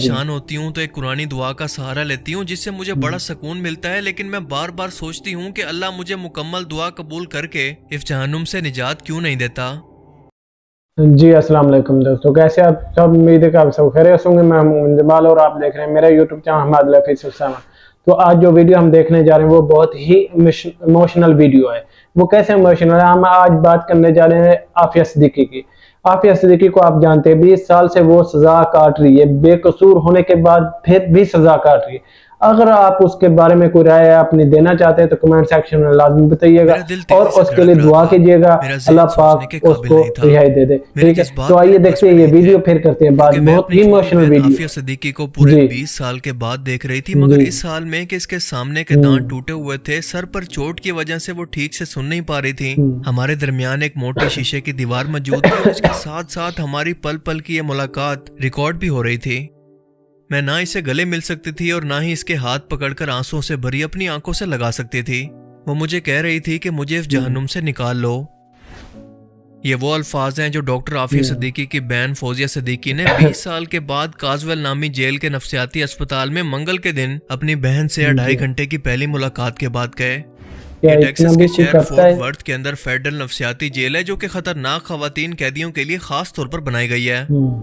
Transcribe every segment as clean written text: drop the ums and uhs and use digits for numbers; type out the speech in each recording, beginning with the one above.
परेशान होती हूँ तो एक कुरानी दुआ का सहारा लेती हूँ जिससे मुझे बड़ा सुकून मिलता है, लेकिन मैं बार बार सोचती हूँ कि अल्लाह मुझे मुकम्मल दुआ कबूल करके इस जहन्नुम से निजात क्यों नहीं देता। जी अस्सलाम वालेकुम दोस्तों, कैसे आप सब? उम्मीद है कि आप सब खैरियत होंगे। मैं हूं जमाल और आप देख रहे हैं मेरा यूट्यूब चैनल हमाद लफीस उस्तामा। तो आज जो वीडियो हम देखने जा रहे हैं वो बहुत ही इमोशनल वीडियो है। वो कैसे इमोशनल है? हम आज बात करने जा रहे हैं आफिया सिद्दीकी की। आफिया सिद्दीकी को आप जानते हैं, 20 साल से वो सजा काट रही है, बेकसूर होने के बाद फिर भी सजा काट रही है। अगर आप उसके बारे में कोई राय अपनी देना चाहते हैं तो कमेंट सेक्शन में लाजमी बताइएगा मेरा दिल और तेजी से उसके धड़क लिए रहा दुआ था। कीजिएगा, मेरा अल्लाह ज़हन सोचने के पाक काबिल उसको नहीं था। रिहाई दे दे। मेरे ठीक है, तो जज्बात आइए मेरे बस देखते में हैं ये नहीं थे, वीडियो फिर करते हैं बात। क्योंकि मैं बहुत अपनी ही छोटी इमोशनल बहन वीडियो आफिया है। सिद्दीकी को पूरे जी 20 साल के बाद देख रही थी, जी। मगर इस हाल में कि इसके सामने के दांत टूटे हुए थे, सर पर चोट की वजह से वो ठीक से सुन नहीं पा रही थी। हम्म, हमारे दरमियान एक मोटी शीशे की दीवार मौजूद थी और इसके साथ साथ हमारी पल पल की ये मुलाकात रिकॉर्ड भी हो रही थी। मैं ना इसे गले मिल सकती थी और ना ही इसके हाथ पकड़कर आंसुओं से भरी अपनी आंखों से लगा सकती थी। वो मुझे कह रही थी कि मुझे इस जहन्नुम से निकाल लो। ये वो अल्फाज हैं जो डॉक्टर आफिया सिद्दीकी की बहन फौजिया सिद्दीकी ने 20 साल के बाद काजवेल नामी जेल के नफ्सियाती अस्पताल में मंगल के दिन अपनी बहन से 2.5 घंटे की पहली मुलाकात के बाद कहे। क्या ये इतना टेक्सास भी के कोई शहर करता फोर्ट है? वर्थ के अंदर फेडरल नफ्सियाती जेल है, जो कि खतरनाक खवातीन कैदियों के लिए खास तौर पर बनाई गई है। हम्म,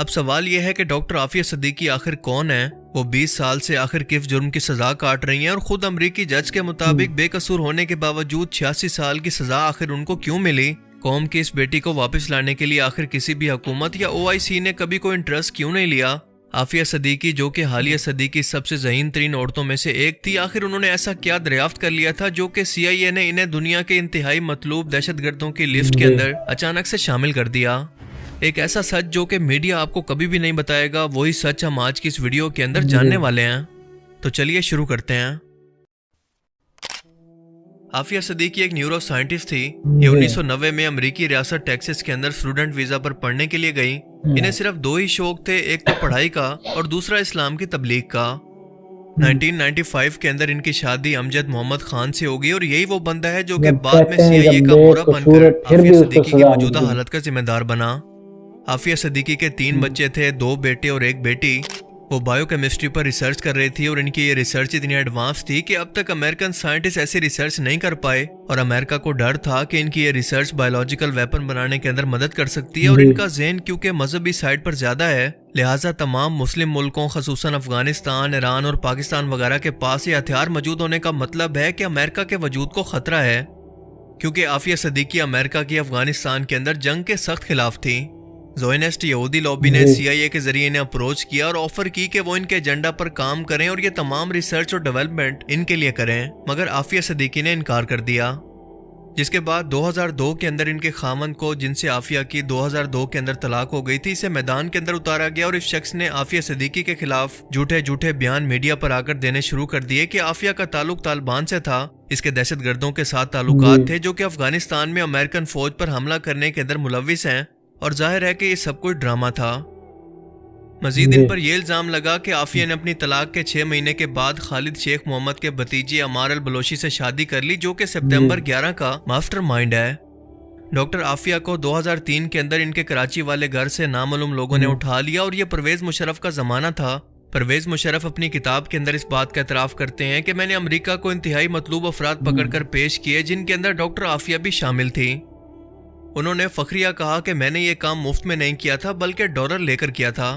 अब सवाल यह है कि डॉक्टर आफिया सिद्दीकी आखिर कौन है? वो 20 साल से आखिर किस जुर्म की सजा काट रही हैं और खुद अमरीकी जज के मुताबिक बेकसूर होने के बावजूद 86 साल की सजा आखिर उनको क्यों मिली? कौम की इस बेटी को वापस लाने के लिए आखिर किसी भी हुकूमत या OIC ने कभी कोई इंटरेस्ट क्यों नहीं लिया? आफिया सिद्दीकी, जो कि हालिया सदी की सबसे ज़हीन तरीन औरतों में से एक थी, आखिर उन्होंने ऐसा क्या दरियाफ्त कर लिया था जो कि CIA ने इन्हें दुनिया के इंतहाई मतलूब दहशतगर्दों की लिस्ट के जी अंदर अचानक से शामिल कर दिया। एक ऐसा सच जो कि मीडिया आपको कभी भी नहीं बताएगा, वही सच हम आज की इस वीडियो के अंदर जी। जानने वाले हैं। तो चलिए शुरू करते हैं। आफिया सिद्दीकी एक न्यूरो साइंटिस्ट थी। ये जी 1990 में अमेरिकी रियासत टेक्सास के अंदर स्टूडेंट वीजा पर पढ़ने के लिए गई। इन्हें सिर्फ 2 ही शौक थे, एक तो पढ़ाई का और दूसरा इस्लाम की तबलीग का। 1995 के अंदर इनकी शादी अमजद मोहम्मद खान से होगी और यही वो बंदा है जो कि जब बाद में कहते हैं CIA जब का मोहरा बेकसूर है बनकर फिर आफिया भी उसको सिद्दीकी की सजा मौजूदा मिलती है। हालत का जिम्मेदार बना। आफिया सिद्दीकी के 3 बच्चे थे, 2 बेटे और 1 बेटी। वो बायोकेमिस्ट्री पर रिसर्च कर रही थी और इनकी ये रिसर्च इतनी एडवांस थी कि अब तक अमेरिकन साइंटिस्ट ऐसी रिसर्च नहीं कर पाए, और अमेरिका को डर था कि इनकी ये रिसर्च बायोलॉजिकल वेपन बनाने के अंदर मदद कर सकती है। और जी इनका ज़हन क्योंकि मजहबी साइड पर ज्यादा है, लिहाजा तमाम मुस्लिम मुल्कों खसूसन अफगानिस्तान, ईरान और पाकिस्तान वगैरह के पास ये हथियार मौजूद होने का मतलब है कि अमेरिका के वजूद को खतरा है। क्योंकि आफिया सिद्दीकी अमेरिका की अफगानिस्तान के अंदर जंग के सख्त खिलाफ थी। ज़ोयनिस्ट यहूदी लॉबी ने जी CIA के जरिए इन्हें अप्रोच किया और ऑफर की कि वो इनके एजेंडा पर काम करें और ये तमाम रिसर्च और डेवलपमेंट इनके लिए करें, मगर आफिया सिद्दीकी ने इनकार कर दिया। जिसके बाद 2002 के अंदर इनके खामन को, जिनसे आफिया की 2002 के अंदर तलाक हो गई थी, इसे मैदान के अंदर उतारा गया और इस शख्स ने आफिया सिद्दीकी के खिलाफ झूठे झूठे बयान मीडिया पर आकर देने शुरू कर दिए कि आफिया का ताल्लुक तालिबान से था, इसके दहशतगर्दों के साथ ताल्लुकात थे जो कि अफगानिस्तान में अमेरिकन फौज पर हमला करने के अंदर मुलविस हैं, और जाहिर है कि ये सब कुछ ड्रामा था। मजीद इन जी पर यह इल्ज़ाम लगा कि आफिया ने अपनी तलाक के 6 महीने के बाद खालिद शेख मोहम्मद के भतीजे अमार अल बलोशी से शादी कर ली, जो कि सितंबर 11 का मास्टरमाइंड है। डॉक्टर आफिया को 2003 के अंदर इनके कराची वाले घर से नामालूम लोगों ने उठा लिया और यह परवेज मुशर्रफ का जमाना था। परवेज मुशर्रफ अपनी किताब के अंदर इस बात का एतराफ़ करते हैं कि मैंने अमेरिका को इंतहाई मतलूब अफराद पकड़कर पेश किए, जिनके अंदर डॉक्टर आफिया भी शामिल थी। उन्होंने फखरिया कहा कि मैंने ये काम मुफ्त में नहीं किया था, बल्कि डॉलर लेकर किया था।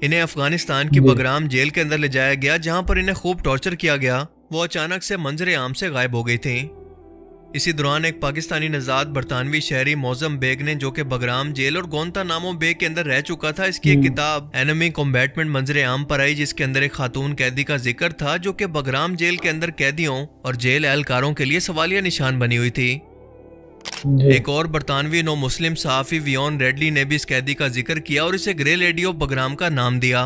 इन्हें अफगानिस्तान की बगराम जेल के अंदर ले जाया गया, जहां पर इन्हें खूब टॉर्चर किया गया। वो अचानक से मंजर आम से गायब हो गई थी। इसी दौरान एक पाकिस्तानी नजाद बरतानवी शहरी मौजम बेग ने, जो कि बगराम जेल और गोंतानामो बे के अंदर रह चुका था, इसकी एक किताब एनिमी कॉम्बैटमेंट मंजर आम पर आई, जिसके अंदर एक खातून कैदी का जिक्र था जो कि बगराम जेल के अंदर कैदियों और जेल एहलकारों के लिए सवालिया निशान बनी हुई थी। जी एक और बरतानवी नो मुस्लिम सहाफ़ी वियोन रेडली ने भी इस कैदी का जिक्र किया और इसे ग्रे लेडी ऑफ बगराम का नाम दिया।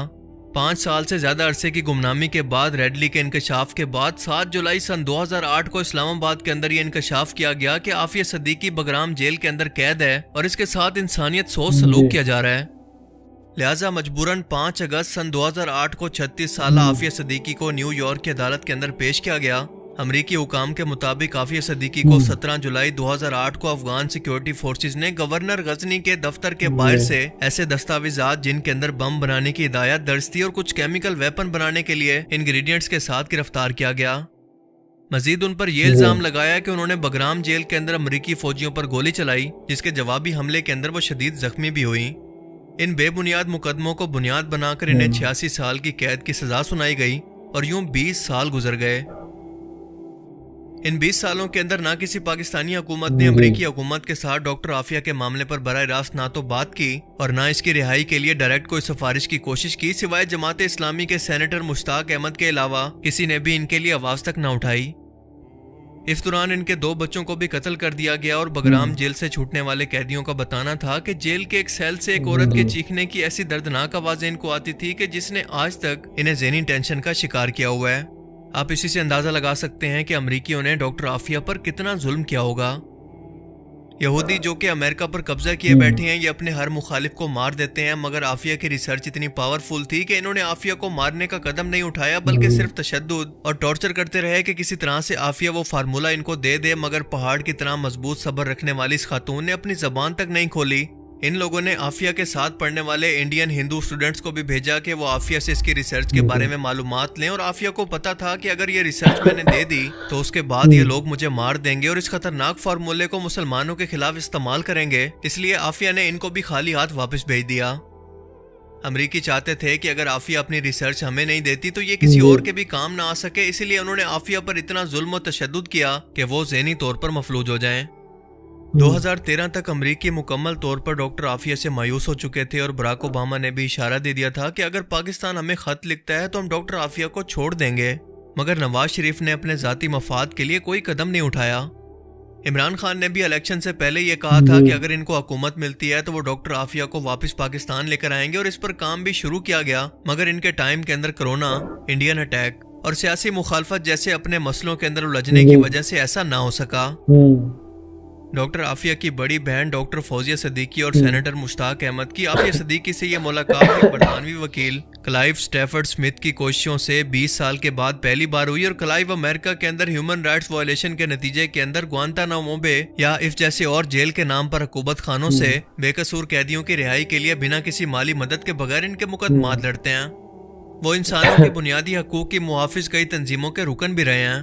5 साल से ज्यादा अरसे की गुमनामी के बाद रेडली के इंकशाफ के बाद 7 जुलाई सन 2008 को इस्लामाबाद के अंदर यह इंकशाफ किया गया कि आफिया सिद्दीकी बगराम जेल के अंदर कैद है और इसके साथ इंसानियत सोच सलूक किया जा रहा है। लिहाजा मजबूरन 5 अगस्त सन 2008 को 36 साल आफिया सिद्दीकी को न्यूयॉर्क की अदालत के अंदर पेश किया गया। अमरीकी हुकाम के मुताबिक आफिया सदीकी को 17 जुलाई 2008 को अफगान सिक्योरिटी फोर्सेस ने गवर्नर गजनी के दफ्तर के बाहर से ऐसे दस्तावेजात जिनके अंदर बम बनाने की हिदायत दर्ज थी और कुछ केमिकल वेपन बनाने के लिए इंग्रेडिएंट्स के साथ गिरफ्तार किया गया। मजीद उन पर यह इल्जाम लगाया कि उन्होंने बगराम जेल के अंदर अमरीकी फौजियों पर गोली चलाई, जिसके जवाबी हमले के अंदर वो शदीद जख्मी भी हुई। इन बेबुनियाद मुकदमों को बुनियाद बनाकर इन्हें 86 साल की कैद की सजा सुनाई गई और यूं 20 साल गुजर गए। इन 20 सालों के अंदर ना किसी पाकिस्तानी हुकूमत ने अमरीकी हुकूमत के साथ डॉक्टर आफिया के मामले पर बराह रास्त ना तो बात की और ना इसकी रिहाई के लिए डायरेक्ट कोई सिफारिश की कोशिश की, सिवाय जमात इस्लामी के सेनेटर मुश्ताक अहमद के अलावा किसी ने भी इनके लिए आवाज तक न उठाई। इस दौरान इनके 2 बच्चों को भी कत्ल कर दिया गया और बगराम जेल से छूटने वाले कैदियों का बताना था कि जेल के एक सेल से एक औरत के चीखने की ऐसी दर्दनाक आवाजें इनको आती थी कि जिसने आज तक इन्हें ज़हनी टेंशन का शिकार किया हुआ है। आप इसी से अंदाजा लगा सकते हैं कि अमरीकियों ने डॉक्टर आफिया पर कितना जुल्म किया होगा। यहूदी जो कि अमेरिका पर कब्जा किए बैठे हैं, ये अपने हर मुखालिफ को मार देते हैं, मगर आफिया की रिसर्च इतनी पावरफुल थी कि इन्होंने आफिया को मारने का कदम नहीं उठाया, बल्कि सिर्फ तशद्दुद और टॉर्चर करते रहे कि किसी तरह से आफिया वो फार्मूला इनको दे दे। मगर पहाड़ की तरह मजबूत सब्र रखने वाली इस खातून ने अपनी जबान तक नहीं खोली। इन लोगों ने आफिया के साथ पढ़ने वाले इंडियन हिंदू स्टूडेंट्स को भी भेजा कि वो आफिया से इसकी रिसर्च के बारे में मालूमात लें, और आफिया को पता था कि अगर ये रिसर्च मैंने दे दी तो उसके बाद ये लोग मुझे मार देंगे और इस खतरनाक फार्मूले को मुसलमानों के खिलाफ इस्तेमाल करेंगे। इसलिए आफिया ने इनको भी खाली हाथ वापस भेज दिया। अमरीकी चाहते थे कि अगर आफिया अपनी रिसर्च हमें नहीं देती तो ये किसी और के भी काम ना आ सके, इसीलिए उन्होंने आफिया पर इतना जुल्म और तशद्दुद किया कि वो ज़हनी तौर पर मफलूज हो जाएं। 2013 तक अमरीकी मुकम्मल तौर पर डॉक्टर आफिया से मायूस हो चुके थे और बराक ओबामा ने भी इशारा दे दिया था कि अगर पाकिस्तान हमें खत लिखता है तो हम डॉक्टर आफिया को छोड़ देंगे, मगर नवाज शरीफ ने अपने जाती मफाद के लिए कोई कदम नहीं उठाया। इमरान खान ने भी इलेक्शन से पहले ये कहा था कि अगर इनको हुकूमत मिलती है तो वो डॉक्टर आफिया को वापस पाकिस्तान लेकर आएंगे और इस पर काम भी शुरू किया गया, मगर इनके टाइम के अंदर कोरोना, इंडियन अटैक और सियासी मुखालफत जैसे अपने मसलों के अंदर उलझने की वजह से ऐसा ना हो सका। डॉक्टर आफिया की बड़ी बहन डॉक्टर फौजिया सदीकी और सेनेटर मुश्ताक अहमद की आफिया सदीकी से ये मुलाकात एक बरतानवी वकील क्लाइव स्टैफर्ड स्मिथ की कोशिशों से 20 साल के बाद पहली बार हुई, और क्लाइव अमेरिका के अंदर ह्यूमन राइट्स वायलेशन के नतीजे के अंदर गुआंतानामो बे या इफ जैसे और जेल के नाम पर हुकूमत खानों से बेकसूर कैदियों की रिहाई के लिए बिना किसी माली मदद के बगैर इनके मुकदमात लड़ते हैं। वो इंसानों के बुनियादी हकूक की मुहाफिज कई तंजीमों के रुकन भी रहे हैं।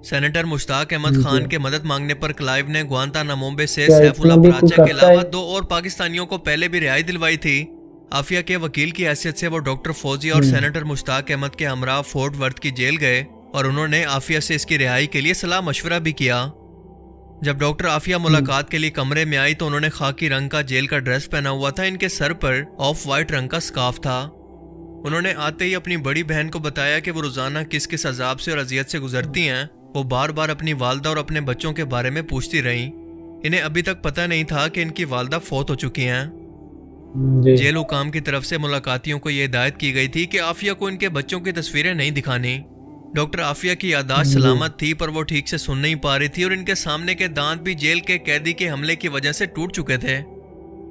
सेनेटर मुश्ताक अहमद खान के मदद मांगने पर क्लाइव ने गुआंतानामो बे से सैफुल्लाह पराचा के अलावा 2 और पाकिस्तानियों को पहले भी रिहाई दिलवाई थी। आफिया के वकील की हैसियत से वो डॉक्टर फौजी और सेनेटर मुश्ताक अहमद के हमरा फोर्ट वर्थ की जेल गए और उन्होंने आफिया से इसकी रिहाई के लिए सलाह मशवरा भी किया। जब डॉक्टर आफिया मुलाकात के लिए कमरे में आई तो उन्होंने खाकी रंग का जेल का ड्रेस पहना हुआ था, इनके सर पर ऑफ वाइट रंग का स्कार्फ था। उन्होंने आते ही अपनी बड़ी बहन को बताया कि वो रोजाना किस किस अजाब से और अजियत से गुजरती हैं। वो बार बार अपनी वालदा और अपने बच्चों के बारे में पूछती रहीं। इन्हें अभी तक पता नहीं था कि इनकी वालदा फौत हो चुकी हैं। जेल हुकाम की तरफ से मुलाकातियों को यह हिदायत की गई थी कि आफिया को इनके बच्चों की तस्वीरें नहीं दिखानी। डॉक्टर आफिया की यादाश्त सलामत थी, पर वो ठीक से सुन नहीं पा रही थी और इनके सामने के दांत भी जेल के कैदी के हमले की वजह से टूट चुके थे।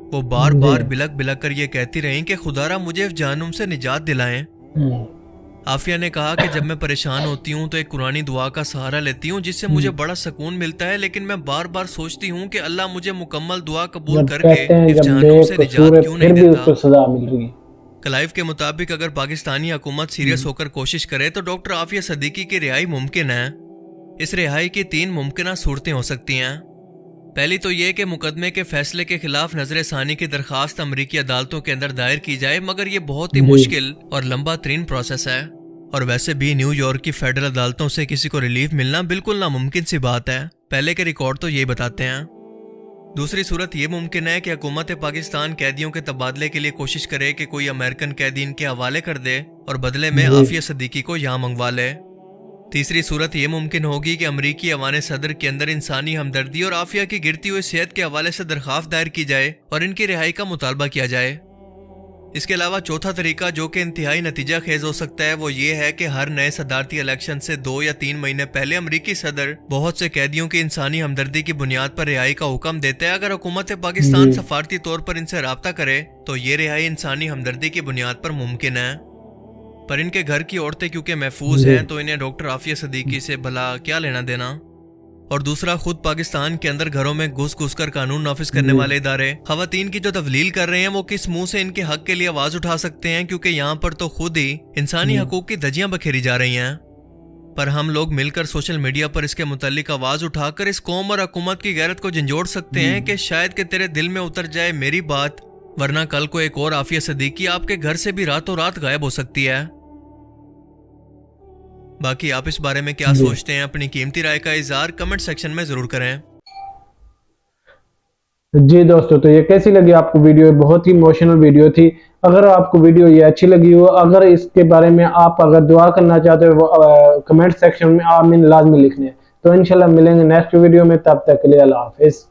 वो बार बार बिलक बिलक कर ये कहती रहीं कि खुदारा मुझे जहन्नुम से निजात दिलाएं। आफिया ने कहा कि जब मैं परेशान होती हूँ तो एक कुरानी दुआ का सहारा लेती हूँ जिससे मुझे बड़ा सुकून मिलता है, लेकिन मैं बार बार सोचती हूँ कि अल्लाह मुझे मुकम्मल दुआ कबूल करके इस जहन्नुम से निजात क्यों नहीं देता। सजा मिल रही है। क्लाइव के मुताबिक अगर पाकिस्तानी हुकूमत सीरियस होकर कोशिश करे तो डॉक्टर आफिया सदीकी की रिहाई मुमकिन है। इस रिहाई की 3 मुमकिन सूरतें हो सकती हैं। पहली तो ये कि मुकदमे के फैसले के खिलाफ नजर सानी की दरखास्त अमरीकी अदालतों के अंदर दायर की जाए, मगर ये बहुत ही मुश्किल और लंबा तरीन प्रोसेस है और वैसे भी न्यूयॉर्क की फेडरल अदालतों से किसी को रिलीफ मिलना बिल्कुल नामुमकिन सी बात है। पहले के रिकॉर्ड तो ये बताते हैं। दूसरी सूरत ये मुमकिन है कि हुकूमत पाकिस्तान कैदियों के तबादले के लिए कोशिश करे कि कोई अमेरिकन कैदी इनके हवाले कर दे और बदले में आफिया सदीकी को यहाँ मंगवा ले। तीसरी सूरत ये मुमकिन होगी कि अमरीकी अवान सदर के अंदर इंसानी हमदर्दी और आफिया की गिरती हुई सेहत के हवाले से दरखास्त दायर की जाए और इनकी रिहाई का मुतालबा किया जाए। इसके अलावा चौथा तरीका जो कि इंतहाई नतीजा खेज हो सकता है वो ये है कि हर नए सदारती इलेक्शन से 2 या 3 महीने पहले अमरीकी सदर बहुत से कैदियों की इंसानी हमदर्दी की बुनियाद पर रिहाई का हुक्म देते हैं। अगर हुकूमत पाकिस्तान सफारती तौर पर इनसे राब्ता करे तो ये रिहाई इंसानी हमदर्दी की बुनियाद पर मुमकिन है। पर इनके घर की औरतें क्योंकि महफूज हैं तो इन्हें डॉक्टर आफिया सिद्दीकी से भला क्या लेना देना। और दूसरा, खुद पाकिस्तान के अंदर घरों में घुस घुस कर कानून नाफिज करने वाले इदारे खवातीन की जो तवलील कर रहे हैं वो किस मुंह से इनके हक के लिए आवाज उठा सकते हैं, क्योंकि यहाँ पर तो खुद ही इंसानी हकूक की धज्जियां बखेरी जा रही हैं। पर हम लोग मिलकर सोशल मीडिया पर इसके मुतालिक आवाज उठाकर इस कौम और हुकूमत की गैरत को झंझोड़ सकते हैं कि शायद कि तेरे दिल में उतर जाए मेरी बात, वरना कल को एक और आफिया सिद्दीकी आपके घर से भी रातों रात गायब हो सकती है। बाकी आप इस बारे में क्या सोचते हैं, अपनी कीमती राय का इजहार कमेंट सेक्शन में जरूर करें। जी दोस्तों, तो ये कैसी लगी आपको वीडियो? बहुत ही इमोशनल वीडियो थी। अगर आपको वीडियो ये अच्छी लगी हो, अगर इसके बारे में आप अगर दुआ करना चाहते हो कमेंट सेक्शन में आमीन लाजमी लिखने। तो इंशाल्लाह मिलेंगे नेक्स्ट वीडियो में, तब तक के लिए अल्लाह हाफिज।